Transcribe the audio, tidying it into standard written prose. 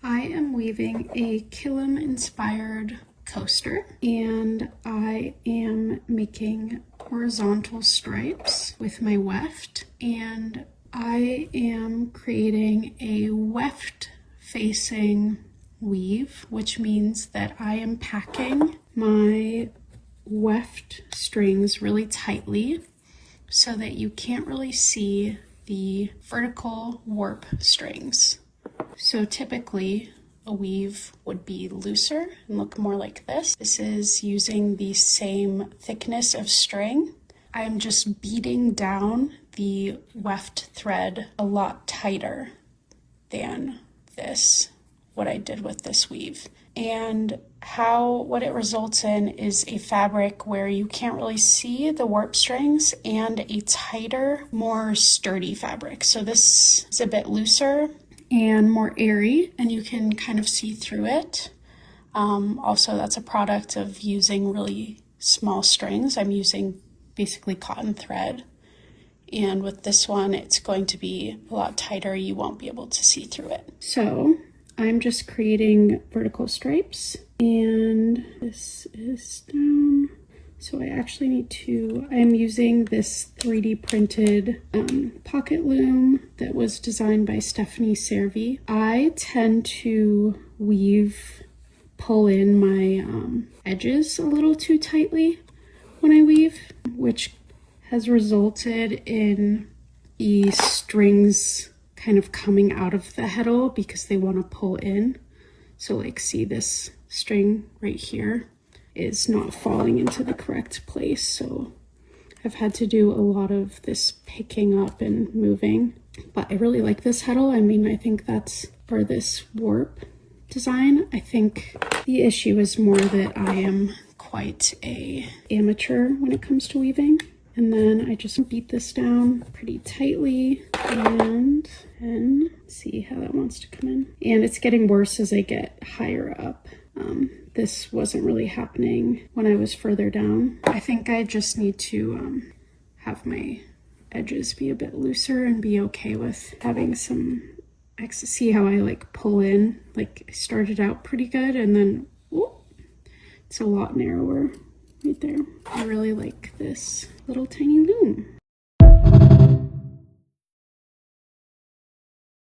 I am weaving a Killam inspired coaster, and I am making horizontal stripes with my weft, and I am creating a weft facing weave, which means that I am packing my weft strings really tightly so that you can't really see the vertical warp strings. So typically a weave would be looser and look more like this. This is using the same thickness of string. I'm just beating down the weft thread a lot tighter than this, what I did with this weave. And what it results in is a fabric where you can't really see the warp strings and a tighter, more sturdy fabric. So this is a bit looser and more airy, and you can kind of see through it. Also, that's a product of using really small strings. I'm using basically cotton thread. And with this one, it's going to be a lot tighter. You won't be able to see through it. So I'm just creating vertical stripes, and this is down. So I actually need to, I'm using this 3D printed pocket loom that was designed by Stephanie Servi. I tend to pull in my edges a little too tightly when I weave, which has resulted in the strings kind of coming out of the heddle because they want to pull in. So like, see, this string right here is not falling into the correct place. So I've had to do a lot of this picking up and moving, but I really like this heddle. I mean, I think that's for this warp design. I think the issue is more that I am quite a amateur when it comes to weaving. And then I just beat this down pretty tightly and see how that wants to come in. And it's getting worse as I get higher up. This wasn't really happening when I was further down. I think I just need to have my edges be a bit looser and be okay with having some excess. See how I like pull in? Like I started out pretty good and then whoop, it's a lot narrower right there. I really like this little tiny loom.